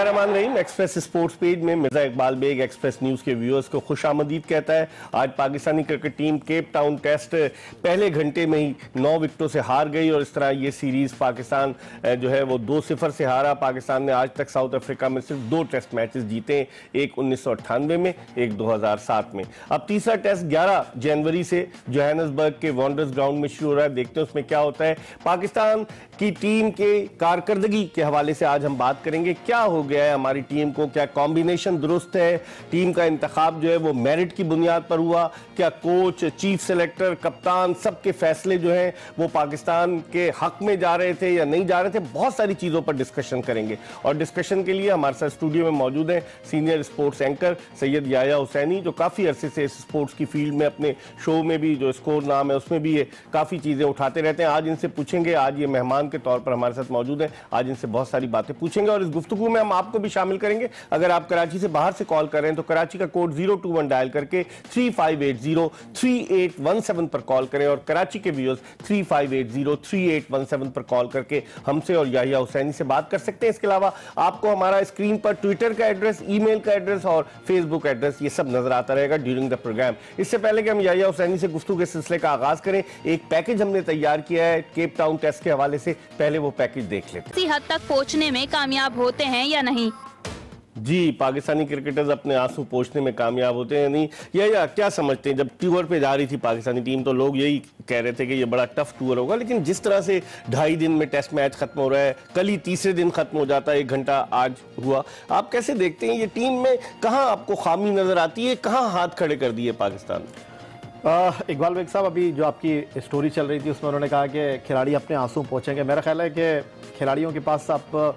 बिस्मिल्लाहिर्रहमानिर्रहीम। Express sports page में Mirza Iqbal Baig Express News के व्यूअर्स को खुशामदीद कहता है। आज Pakistani cricket team Cape Town test पहले घंटे में ही 9 विकेटों से हार गई और इस तरह ये सीरीज़ पाकिस्तान जो है वो 2-0 से हारा। पाकिस्तान ने आज तक साउथ अफ्रीका में सिर्फ 2 टेस्ट मैचेस जीते, एक 1998 में, एक 2007 में। अब तीसरा टेस्ट 11 जनवरी से जोहानिसबर्ग के वॉन्डर्स ग्राउंड में शुरू हो रहा है। देखते हैं उसमें क्या होता है। पाकिस्तान की टीम के कारकर्दगी के हवाले से आज हम बात करेंगे। क्या हो गया है हमारी टीम को, क्या कॉम्बिनेशन दुरुस्त है, टीम का इंतखाब जो है वो मेरिट की बुनियाद पर हुआ, क्या कोच, चीफ सेलेक्टर, कप्तान सबके फैसले जो हैं वो पाकिस्तान के हक में जा रहे थे या नहीं जा रहे थे। बहुत सारी चीज़ों पर डिस्कशन करेंगे और डिस्कशन के लिए हमारे साथ स्टूडियो में मौजूद हैं senior sports anchor Syed Yahya Hussaini, जो काफ़ी अरसे से स्पोर्ट्स की फील्ड में अपने शो में भी, जो स्कोर नाम है उसमें भी ये काफ़ी चीज़ें उठाते रहते हैं। आज इनसे पूछेंगे, आज ये मेहमान के तौर पर हमारे साथ मौजूद हैं, आज इनसे बहुत सारी बातें पूछेंगे और इस गुफ्तगू में हम आपको भी शामिल करेंगे। अगर आप कराची से बाहर से कॉल कर रहे हैं तो कराची का कोड 021 डायल करके 3580-3817 पर कॉल करें और कराची के व्यूअर्स 3580-3817 पर कॉल करके हमसे और याहिया हुसैनी से बात कर सकते हैं। इसके अलावा आपको हमारा स्क्रीन पर ट्विटर का एड्रेस, ईमेल का एड्रेस और फेसबुक एड्रेस ये सब नजर आता रहेगा ड्यूरिंग द प्रोग्राम। इससे पहले कि हम याहिया हुसैनी से गुफ्तगू के सिलसिले का आगाज करें, एक पैकेज हमने तैयार किया है केप टाउन टेस्ट के हवाले से। पहले वो पैकेज देख लेते हैं। किसी हद तक पहुंचने में कामयाब होते हैं या नहीं? जी, पाकिस्तानी क्रिकेटर्स अपने आंसू पोंछने में कामयाब होते हैं नहीं, या क्या समझते हैं? जब टूर पे जा रही थी पाकिस्तानी टीम तो लोग यही कह रहे थे कि ये बड़ा टफ टूर होगा, लेकिन जिस तरह से 2.5 दिन में टेस्ट मैच खत्म हो रहा है, कल ही तीसरे दिन खत्म हो जाता है, 1 घंटा आज हुआ, आप कैसे देखते हैं ये टीम में कहाँ आपको खामी नजर आती है, कहाँ हाथ खड़े कर दिए पाकिस्तान? इकबाल बेग साहब, अभी जो आपकी स्टोरी चल रही थी उसमें उन्होंने कहा कि खिलाड़ी अपने आंसू पोंछेंगे। मेरा ख्याल है कि खिलाड़ियों के पास अब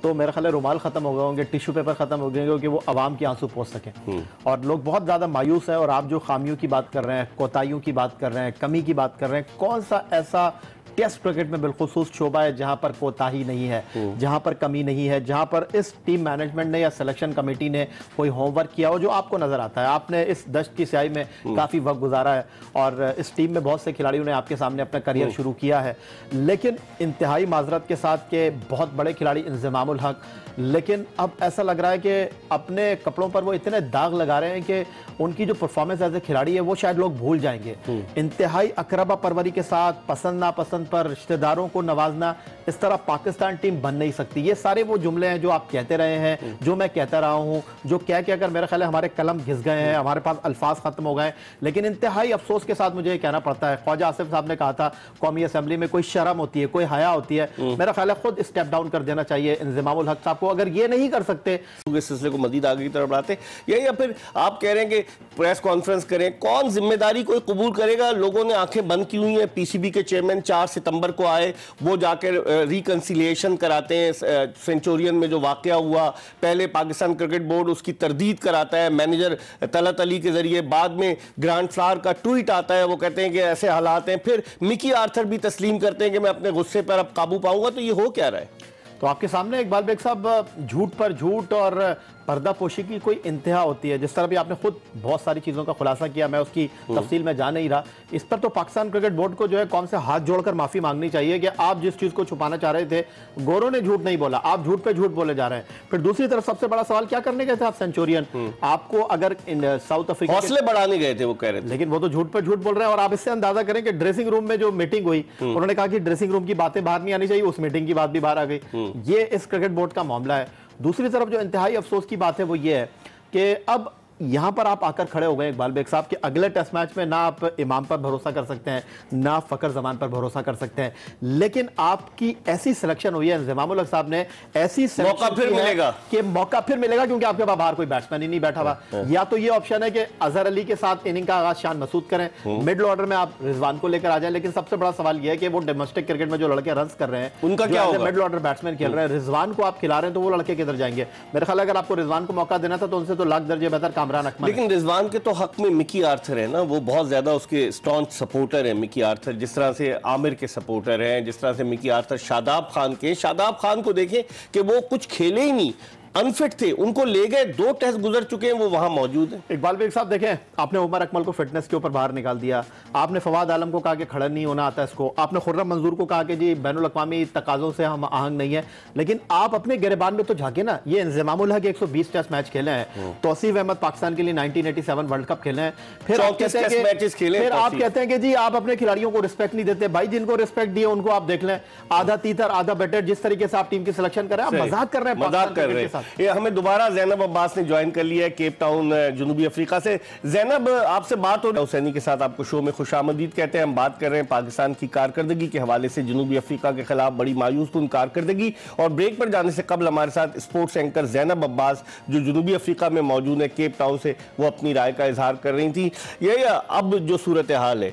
तो मेरा ख्याल है रुमाल ख़त्म हो गए होंगे, टिश्यू पेपर ख़त्म हो गए होंगे कि वो आवाम के आंसू पोंछ सकें। और लोग बहुत ज़्यादा मायूस हैं और आप जो खामियों की बात कर रहे हैं, कोताहियों की बात कर रहे हैं, कमी की बात कर रहे हैं, कौन सा ऐसा टेस्ट क्रिकेट में बिलखुसूस शोबा है जहां पर कोताही नहीं है, जहां पर कमी नहीं है, जहां पर इस टीम मैनेजमेंट ने या सिलेक्शन कमेटी ने कोई होमवर्क किया हो जो आपको नजर आता है? आपने इस दश्त की स्याही में काफ़ी वक्त गुजारा है और इस टीम में बहुत से खिलाड़ियों ने आपके सामने अपना करियर शुरू किया है, लेकिन इंतहाई माजरत के साथ के बहुत बड़े खिलाड़ी इंज़मामुल हक, लेकिन अब ऐसा लग रहा है कि अपने कपड़ों पर वो इतने दाग लगा रहे हैं कि उनकी जो परफॉर्मेंस एज ए खिलाड़ी है वो शायद लोग भूल जाएंगे। इंतहाई अकरबा परवरी के साथ, पसंद नापसंद पर रिश्तेदारों को नवाजना, इस तरह पाकिस्तान टीम बन नहीं सकती। ये सारे वो जुमले हैं जो आप कहते रहे हैं, जो मैं कहता रहा हूं, जो कह के अगर मेरा ख्याल है हमारे कलम घिस गए हैं, हमारे पास अल्फाज खत्म हो गए। लेकिन इंतहाई अफसोस के साथ मुझे ये कहना पड़ता है, ख्वाजा आसिफ साहब ने कहा था कौमी असेंबली में कोई शर्म होती है, कोई हया होती है। मेरा ख्याल है खुद स्टेप डाउन कर देना चाहिए इंज़मामुल हक साहब को। अगर ये नहीं कर सकते इस सिलसिले को मजीद आगे की तरफ बढ़ाते या फिर आप कह रहे हैं कि प्रेस कॉन्फ्रेंस करें, कौन जिम्मेदारी कोई कबूल करेगा? लोगों ने आंखें बंद की हुई हैं। पीसीबी के चेयरमैन 4 सितंबर को आए, वो जाकर रिकंसिलिएशन कराते हैं सेंचुरियन में जो वाकया हुआ, पहले पाकिस्तान क्रिकेट बोर्ड उसकी तरदीद कराता है मैनेजर तलत अली के जरिए, बाद में ग्रांड फ्लावर का ट्वीट आता है, वो कहते हैं कि ऐसे हालात हैं, फिर मिकी आर्थर भी तस्लीम करते हैं कि मैं अपने गुस्से पर अब काबू पाऊंगा। तो ये हो क्या रहा है? तो आपके सामने इकबाल बेग साहब, झूठ पर झूठ और पर्दापोशी की कोई इंतहा होती है। जिस तरह भी आपने खुद बहुत सारी चीज़ों का खुलासा किया, मैं उसकी तफसील में जा नहीं रहा। इस पर तो पाकिस्तान क्रिकेट बोर्ड को जो है कौन से हाथ जोड़कर माफ़ी मांगनी चाहिए कि आप जिस चीज़ को छुपाना चाह रहे थे, गोरों ने झूठ नहीं बोला, आप झूठ पे झूठ बोले जा रहे हैं। फिर दूसरी तरफ सबसे बड़ा सवाल, क्या करने गए थे आप सेंचुरियन? आपको अगर साउथ अफ्रीका हौसले बढ़ाने गए थे वो कह रहे थे, लेकिन वो तो झूठ पर झूठ बोल रहे हैं। और आप इससे अंदाजा करें कि ड्रेसिंग रूम में जो मीटिंग हुई, उन्होंने कहा कि ड्रेसिंग रूम की बातें बाहर नहीं आनी चाहिए, उस मीटिंग की बात भी बाहर आ गई। ये इस क्रिकेट बोर्ड का मामला है। दूसरी तरफ जो इंतहाई अफसोस की बात है वो ये है कि अब यहां पर आप आकर खड़े हो गए इकबाल बेग साहब कि अगले टेस्ट मैच में ना आप इमाम पर भरोसा कर सकते हैं, ना फकर जमान पर भरोसा कर सकते हैं, लेकिन आपकी ऐसी सिलेक्शन हुई है इंज़मामुल हक साहब ने, ऐसी मौका फिर मिलेगा कि मौका फिर मिलेगा क्योंकि आपके पास बाहर कोई बैट्समैन ही नहीं बैठा हुआ। या तो ये ऑप्शन है कि अजहर अली के साथ इनिंग का आगाज शान मसूद करें, मिडिल ऑर्डर में आप रिजवान को लेकर आ जाए। लेकिन सबसे बड़ा सवाल यह है कि वो डोमेस्टिक क्रिकेट में जो लड़के रन कर रहे हैं, उनका क्या होगा? मिडिल ऑर्डर बैट्समैन खेल रहे हैं, रिजवान को आप खिला रहे हैं, तो वो लड़के किधर जाएंगे? मेरे ख्याल अगर आपको रिजवान को मौका देना था तो उनसे तो लाख दर्जे बेहतर कामरान अकमल। लेकिन रिजवान के तो हक में मिकी आर्थर है ना, वो बहुत ज्यादा उसके स्टॉन्च सपोर्टर है मिकी आर्थर, जिस तरह से आमिर के सपोर्टर हैं, जिस तरह से मिकी आर्थर शादाब खान के। शादाब खान को देखें कि वो कुछ खेले ही नहीं, अनफिट थे, उनको ले गए, 2 टेस्ट गुजर चुके हैं, वो वहां मौजूद है। इकबाल बेग साहब देखें, आपने उमर अकमल को फिटनेस के ऊपर बाहर निकाल दिया, आपने फवाद आलम को कहा कि खड़ा नहीं होना आता इसको, आपने खुर्रम मंजूर को कहा कि जी बैनुल अक़वामी तकाज़ों से हम आहंग नहीं है, लेकिन आप अपने गिरबान में तो झांके ना। ये इंज़मामुल हक 120 टेस्ट मैच खेले हैं, तौसीफ अहमद पाकिस्तान के लिए 1987 वर्ल्ड कप खेले हैं, फिर आप कहते हैं कि जी आप अपने खिलाड़ियों को रिस्पेक्ट नहीं देते। भाई जिनको रिस्पेक्ट दिए उनको आप देख लें, आधा तीतर आधा बैटर, जिस तरीके से आप टीम की सिलेक्शन कर रहे हैं, आप मजाक कर रहे हैं, मजाक कर रहे हैं। ये हमें दोबारा ज़ैनब अब्बास ने ज्वाइन कर लिया है केप टाउन जनूबी अफ्रीका से। ज़ैनब, आपसे बात हो रही है, हुसैनी के साथ आपको शो में खुशामदीद कहते हैं। हम बात कर रहे हैं पाकिस्तान की कारकर्दगी के हवाले से, जनूबी अफ्रीका के खिलाफ बड़ी मायूस कुन कारकर्दगी। और ब्रेक पर जाने से कबल हमारे साथ स्पोर्ट्स एंकर ज़ैनब अब्बास जो जनूबी अफ्रीका में मौजूद है केप टाउन से, वो अपनी राय का इजहार कर रही थी। ये अब जो सूरत हाल है,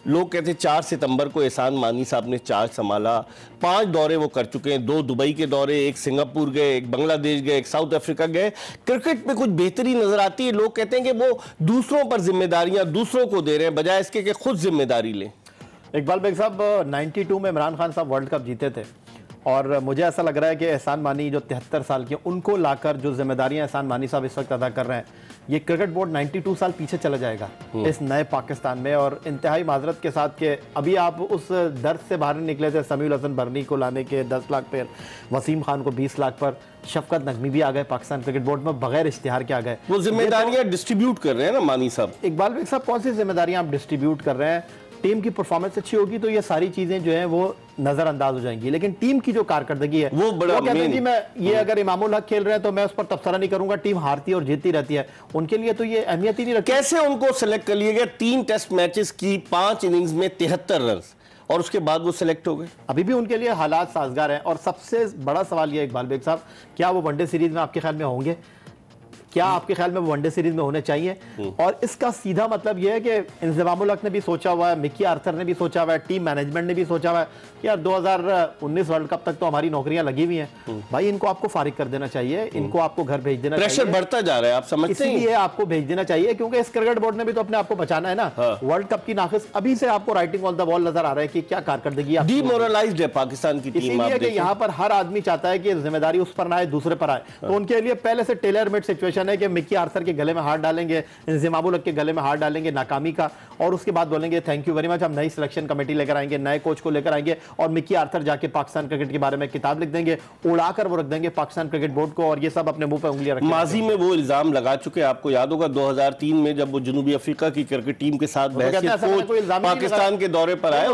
लोग कहते हैं 4 सितंबर को एहसान मानी साहब ने चार्ज संभाला, 5 दौरे वो कर चुके हैं, 2 दुबई के दौरे, 1 सिंगापुर गए, 1 बांग्लादेश गए, 1 साउथ अफ्रीका गए। क्रिकेट में कुछ बेहतरी नजर आती है। लोग कहते हैं कि वो दूसरों पर जिम्मेदारियां दूसरों को दे रहे हैं बजाय इसके कि खुद जिम्मेदारी लें। इकबाल बेग साहब 92 में इमरान खान साहब वर्ल्ड कप जीते थे, और मुझे ऐसा लग रहा है कि एहसान मानी जो 73 साल के, उनको लाकर जो जिम्मेदारियां एहसान मानी साहब इस वक्त अदा कर रहे हैं, ये क्रिकेट बोर्ड 92 साल पीछे चला जाएगा इस नए पाकिस्तान में। और इंतहाई माजरत के साथ के अभी आप उस दर्द से बाहर निकले थे, समीउल हसन बर्नी को लाने के 10 लाख पर, वसीम खान को 20 लाख पर, शफकत नकवी भी आ गए पाकिस्तान क्रिकेट बोर्ड में बगैर इश्तिहार के आ गए। वो जिम्मेदारियां डिस्ट्रीब्यूट कर रहे हैं ना मानी साहब। इकबाल बेग साहब, कौन सी जिम्मेदारियां आप डिस्ट्रीब्यूट कर रहे हैं? टीम की परफॉर्मेंस अच्छी होगी तो ये सारी चीजें जो हैं वो नजरअंदाज हो जाएंगी, लेकिन टीम की जो कारकर्दगी है वो बड़ा कहते हैं जी मैं ये अगर इमामुल हक खेल रहे हैं तो मैं उस पर तबसरा नहीं करूंगा, टीम हारती है और जीतती रहती है, उनके लिए तो ये अहमियत ही नहीं रखती। कैसे उनको सेलेक्ट कर लिया गया? 3 टेस्ट मैचेस की 5 इनिंग्स में 73 रन, और उसके बाद वो सिलेक्ट हो गए। अभी भी उनके लिए हालात साजगार हैं। और सबसे बड़ा सवाल ये इकबाल बेग साहब, क्या वो वनडे सीरीज में आपके ख्याल में होंगे? क्या आपके ख्याल में वो वनडे सीरीज में होने चाहिए? और इसका सीधा मतलब यह है कि इंज़मामुल हक ने भी सोचा हुआ है, मिकी आर्थर ने भी सोचा हुआ है, टीम मैनेजमेंट ने भी सोचा हुआ है कि यार 2019 वर्ल्ड कप तक तो हमारी नौकरियां लगी हुई हैं, भाई इनको आपको फारिग कर देना चाहिए, इनको आपको घर भेज देना चाहिए। प्रेशर बढ़ता जा रहा है, आप समझते हैं? इसलिए आपको भेज देना चाहिए क्योंकि इस क्रिकेट बोर्ड ने भी तो अपने आप को बचाना है ना। वर्ल्ड कप की नाखिस अभी से आपको राइटिंग ऑन द वॉल नजर आ रहा है कि क्या कारकर्दगी, डीमोरलाइज्ड है पाकिस्तान की टीम। इसीलिए कि यहाँ पर हर आदमी चाहता है कि जिम्मेदारी उस पर ना आए, दूसरे पर आए। तो उनके लिए पहले से टेलर मेड सिचुएशन है कि मिकी आर्थर के गले में हाथ डालेंगे, इंज़मामुल हक के गले में हाथ डालेंगे नाकामी का, और उसके बाद बोलेंगे थैंक यू वेरी मच, हम नई सिलेक्शन कमेटी लेकर आएंगे, नए कोच को लेकर आएंगे, और मिकी आर्थर जाके पाकिस्तान क्रिकेट के बारे में किताब लिख देंगे, उड़ाकर वो रख देंगे पाकिस्तान क्रिकेट बोर्ड को, और ये सब अपने मुंह पे उंगलियां रखेंगे। माजी में वो इल्जाम लगा चुके हैं, आपको याद होगा 2003 में जब वो जनूबी अफ्रीका की क्रिकेट टीम के साथ पाकिस्तान के दौरे पर आए,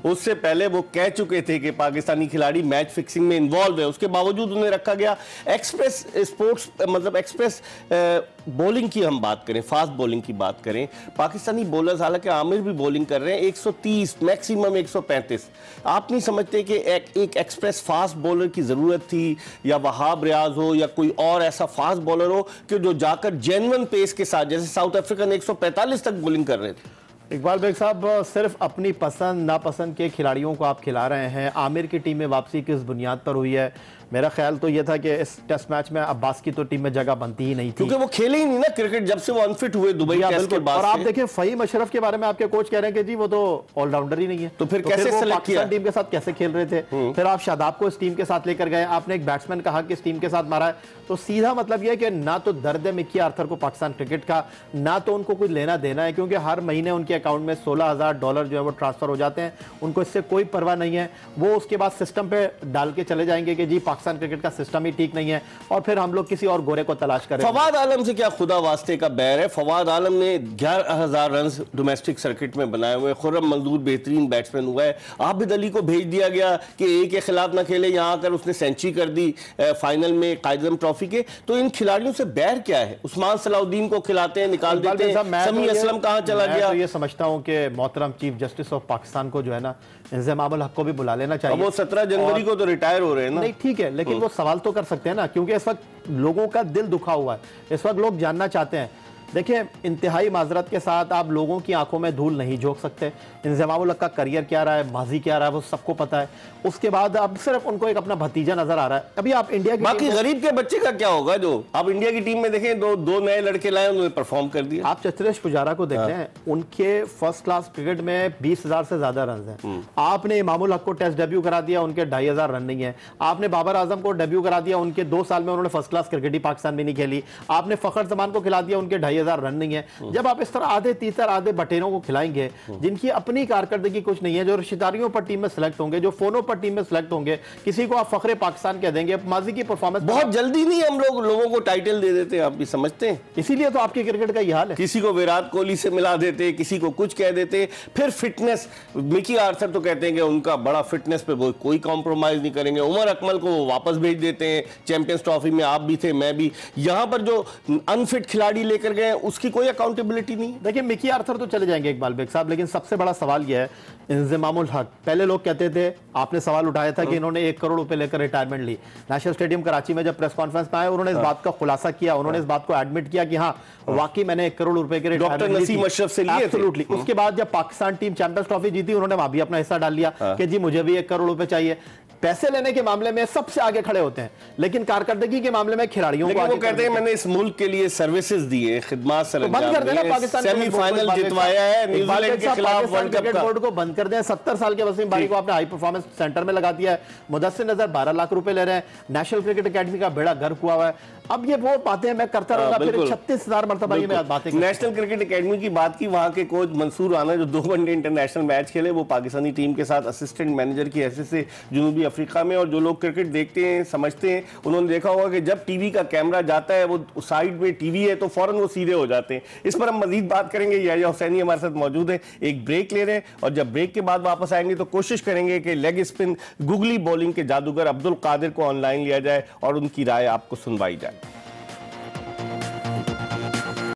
उससे पहले वो कह चुके थे कि पाकिस्तानी खिलाड़ी मैच फिक्सिंग में इन्वॉल्व है, उसके बावजूद उन्हें रखा गया। एक्सप्रेस स्पोर्ट्स मतलब एक्सप्रेस बॉलिंग की हम बात करें, फास्ट बॉलिंग की बात करें, पाकिस्तानी बॉलर्स, हालांकि आमिर भी बॉलिंग कर रहे हैं 130 मैक्सिमम 135, आप नहीं समझते कि एक एक्सप्रेस फास्ट बॉलर की जरूरत थी, या वहाब रियाज हो या कोई और ऐसा फास्ट बॉलर हो कि जो जाकर जेन्युइन पेस के साथ, जैसे साउथ अफ्रीका ने 145 तक बॉलिंग कर रहे थे। इकबाल बेग साहब, सिर्फ अपनी पसंद नापसंद के खिलाड़ियों को आप खिला रहे हैं। आमिर की टीम में वापसी किस बुनियाद पर हुई है? मेरा ख्याल तो यह था कि इस टेस्ट मैच में अब्बास की तो टीम में जगह बनती ही नहीं थी, क्योंकि वो खेले ही नहीं ना क्रिकेट जब से वो अनफिट हुए दुबई टेस्ट के बाद। और आप देखें फहीम अशरफ के बारे में आपके कोच कह रहे हैं कि जी वो तो ऑलराउंडर ही नहीं है, तो फिर कैसे सेलेक्ट किया? टीम के साथ कैसे खेल रहे थे? फिर आप शादाब को इस टीम के साथ लेकर गए, आपने एक बैट्समैन का हक इस टीम के साथ मारा है। तो सीधा मतलब यह है कि ना तो दर्द है मिकी आर्थर को पाकिस्तान क्रिकेट का, ना तो उनको कुछ लेना देना है, क्योंकि हर महीने उनके अकाउंट में $16,000 जो है वो ट्रांसफर हो जाते हैं, उनको इससे कोई परवाह नहीं है। वो उसके बाद सिस्टम पे डाल के चले जाएंगे कि जी पाकिस्तान क्रिकेट का सिस्टम ही ठीक नहीं है, और फिर हम लोग किसी और गोरे को तलाश करें। फवाद आलम से क्या खुदा वास्ते का बैर है? फवाद आलम ने 11,000 रन डोमेस्टिक सर्किट में बनाए हुए, खुर्रम मंजूर बेहतरीन बैट्समैन हुआ है, आबिद अली को भेज दिया गया कि ए के खिलाफ ना खेले, यहाँ आकर उसने सेंचुरी कर दी फाइनल में कायदम ट्रॉफी के। तो इन खिलाड़ियों से बैर क्या है? उस्मान सलाउद्दीन को खिलाते हैं, निकाल देते हैं, समी असलम कहाँ चला गया? तो ये समझता हूँ कि मोहतरम चीफ जस्टिस ऑफ पाकिस्तान को जो है ना, इंज़मामुल हक को भी बुला लेना चाहिए। वो 17 जनवरी को तो रिटायर हो रहे हैं ना। नहीं ठीक है, लेकिन वो सवाल तो कर सकते हैं ना, क्योंकि इस वक्त लोगों का दिल दुखा हुआ है, इस वक्त लोग जानना चाहते हैं देखिए, इंतहाई माजरत के साथ आप लोगों की आंखों में धूल नहीं झोंक सकते। इंज़मामुल हक का करियर क्या रहा है, माजी क्या रहा है, वो सबको पता है। उसके बाद अब सिर्फ उनको एक अपना भतीजा नजर आ रहा है। अभी आप इंडिया की बाकी गरीब के बच्चे का क्या होगा? जो आप इंडिया की टीम में देखें, दो नए लड़के लाए, उन्होंने परफॉर्म कर दिया। आप चतुरेश पुजारा को देख रहे हैं, उनके फर्स्ट क्लास क्रिकेट में 20,000 से ज्यादा रन हैं। आपने इमामुल हक को टेस्ट डेब्यू करा दिया, उनके 2,500 रन नहीं है। आपने बाबर आजम को डेब्यू करा दिया, उनके 2 साल में उन्होंने फर्स्ट क्लास क्रिकेट ही पाकिस्तान में नहीं खेली। आपने फखर जमान को खिला दिया, उनके 2,500 रन नहीं है। जब आप इस तरह आधे तीतर आधे बटेरों को खिलाएंगे जिनकी अपनी कारकर्दगी कुछ नहीं है, जो रिश्तेदारियों पर टीम में सिलेक्ट होंगे, जो फोनों पर टीम में सिलेक्ट होंगे, किसी को आप फखरे पाकिस्तान कह देंगे, माजी की परफॉर्मेंस बहुत जल्दी नहीं हम लोगों को टाइटल दे देते, आप भी समझते हैं। इसीलिए तो आपके क्रिकेट का ये हाल है। किसी को विराट कोहली से मिला देते, किसी को कुछ कह देते। फिर फिटनेस, मिकी आर्थर तो कहते हैं कि उनका बड़ा फिटनेस पे वो कोई कॉम्प्रोमाइज नहीं करेंगे। उमर अकमल को वो वापस भेज देते हैं। चैंपियंस ट्रॉफी में आप भी थे, मैं भी। यहां पर जो अनफिट खिलाड़ी लेकर गए उसकी कोई अकाउंटेबिलिटी नहीं। देखिए, मिकी आर्थर तो चले जाएंगे इकबाल बेग साहब, लेकिन सबसे बड़ा सवाल यह है, इंज़मामुल हक, पहले लोग कहते थे, आपने सवाल उठाया था कि इन्होंने 1 करोड़ रुपए लेकर रिटायरमेंट ली। नेशनल स्टेडियम कराची में जब प्रेस कॉन्फ्रेंस में आए, उन्होंने इस बात का खुलासा किया, उन्होंने इस बात को एडमिट किया कि हाँ, वाकई मैंने 1 करोड़ रुपए के डॉक्टर नसीम अशरफ से लिए थे। उसके बाद जब पाकिस्तान टीम चैंपियंस ट्रॉफी जीती, उन्होंने वहां भी अपना हिस्सा डाल लिया कि जी मुझे भी 1 करोड़ रुपए चाहिए। पैसे लेने के मामले में सबसे आगे खड़े होते हैं, लेकिन कारकर्दगी के मामले में खिलाड़ियों को वो कहते हैं मैंने इस मुल्क के लिए सर्विसेज दी है, खिदमत सर बंद कर देना। पाकिस्तान सेमीफाइनल जितवाया है न्यूजीलैंड के खिलाफ वर्ल्ड कप का। बोर्ड को बंद कर दें। 70 साल के वसीम बारी को आपने हाई परफॉर्मेंस सेंटर में लगा दिया है। मुदस्सिर नजर 12 लाख रुपए ले रहे हैं। नेशनल क्रिकेट अकेडमी का बेड़ा गर्क हुआ है। अब ये वो बातें मैं करता रहूंगा, फिर 36,000 मरतबा ये मैं बातें। नेशनल क्रिकेट अकेडमी की बात की, वहां के कोच मंसूर राना जो 2 वनडे इंटरनेशनल मैच खेले, वो पाकिस्तानी टीम के साथ असिस्टेंट मैनेजर की हैसियत से जनूबी अफ्रीका में। और जो लोग क्रिकेट देखते हैं, समझते हैं, उन्होंने देखा होगा कि जब टीवी का कैमरा जाता है, वो साइड में टीवी है तो फौरन वो सीधे हो जाते हैं। इस पर हम मजीद बात करेंगे। याहिया हुसैनी हमारे साथ मौजूद है। एक ब्रेक ले रहे हैं और जब ब्रेक के बाद वापस आएंगे तो कोशिश करेंगे कि लेग स्पिन गुगली बॉलिंग के जादूगर अब्दुल कादिर को ऑनलाइन लिया जाए और उनकी राय आपको सुनवाई जाए।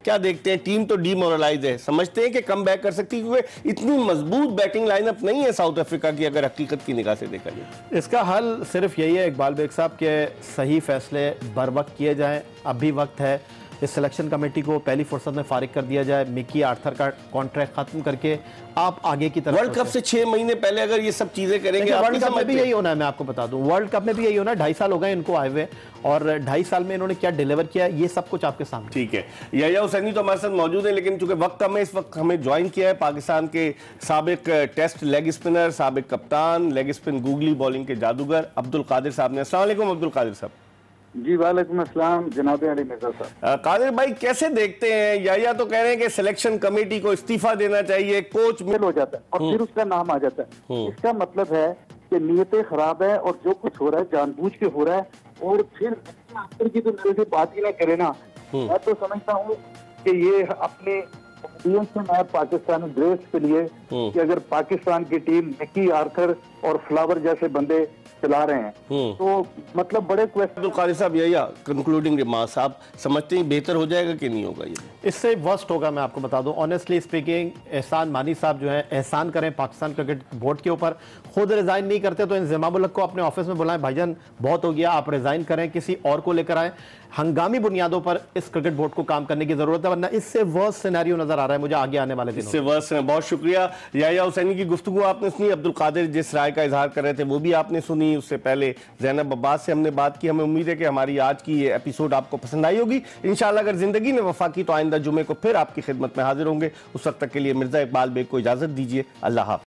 क्या देखते हैं? टीम तो डीमोरलाइज है, समझते हैं कि कम बैक कर सकती है, क्योंकि इतनी मजबूत बैटिंग लाइनअप नहीं है साउथ अफ्रीका की, अगर हकीकत की निगाह से देखा जाए। इसका हल सिर्फ यही है इकबाल बेग साहब के सही फैसले बर वक्त किए जाएं। अब भी वक्त है, इस सिलेक्शन कमेटी को पहली फुर्सत में फारिग कर दिया जाए। मिकी आर्थर का कॉन्ट्रैक्ट खत्म करके आप आगे की तरफ वर्ल्ड कप से 6 महीने पहले अगर ये सब चीजें करेंगे, वर्ल्ड कप में भी यही होना है। मैं आपको बता दूं, वर्ल्ड कप में भी यही होना है। 2.5 साल हो गए इनको आए हुए, और 2.5 साल में इन्होंने क्या डिलीवर किया, ये सब कुछ आपके सामने। ठीक है, याहिया हुसैनी तो हमारे साथ मौजूद है, लेकिन चूंकि वक्त कम है, इस वक्त हमें ज्वाइन किया है पाकिस्तान के साबिक टेस्ट लेग स्पिनर, साबिक कप्तान, लेग स्पिन गुगली बॉलिंग के जादूगर अब्दुल कादिर साहब ने। अस्सलाम वालेकुम अब्दुल कादिर साहब। जी वालेकुम अस्सलाम जनाब अली मिर्जा साहब। कादिर भाई, कैसे देखते हैं? याहिया तो कह रहे हैं कि सिलेक्शन कमेटी को इस्तीफा देना चाहिए, कोच फेल हो जाता है और फिर उसका नाम आ जाता है। इसका मतलब है कि नीयतें खराब है और जो कुछ हो रहा है जानबूझ के हो रहा है। और फिर आखिर की तो मेरे से बात ही ना करे ना। मैं तो समझता हूँ कि ये अपने से मैं पाकिस्तानी ड्रेस के लिए कि अगर पाकिस्तान की टीम मिकी आर्थर और फ्लावर जैसे बंदे चला रहे हैं तो मतलब बड़े क्वेश्चन। अब्दुल कादिर साहब, याहिया कंक्लूडिंग रिमार्क्स, आप समझते हैं बेहतर हो जाएगा कि नहीं होगा? ये इससे वर्स्ट होगा। मैं आपको बता दूं, ऑनेस्टली स्पीकिंग, एहसान मानी साहब जो है, एहसान करें पाकिस्तान क्रिकेट बोर्ड के ऊपर। खुद रिजाइन नहीं करते तो इंज़मामुल हक को अपने ऑफिस में बुलाएं, भाईजान बहुत हो गया, आप रिजाइन करें, किसी और को लेकर आए। हंगामी बुनियादों पर इस क्रिकेट बोर्ड को काम करने की जरूरत है, वरना इससे वर्स्ट सिनेरियो नजर आ रहा है मुझे आगे आने वाले दिनों में। इससे वर्स्ट है। बहुत शुक्रिया। याहिया हुसैनी की गुफ्तगू आपने सुनी, अब्दुल कादिर जिस राय का इजहार कर रहे थे वो भी आपने सुनी। उससे पहले ज़ैनब अब्बास से हमने बात की। हमें उम्मीद है कि हमारी आज की ये एपिसोड आपको पसंद आई होगी। इंशाअल्लाह अगर जिंदगी ने वफा की तो आइंदा जुमे को फिर आपकी खिदमत में हाजिर होंगे। उस वक्त तक के लिए मिर्जा इकबाल बेग को इजाजत दीजिए। अल्लाह हाफ़िज़।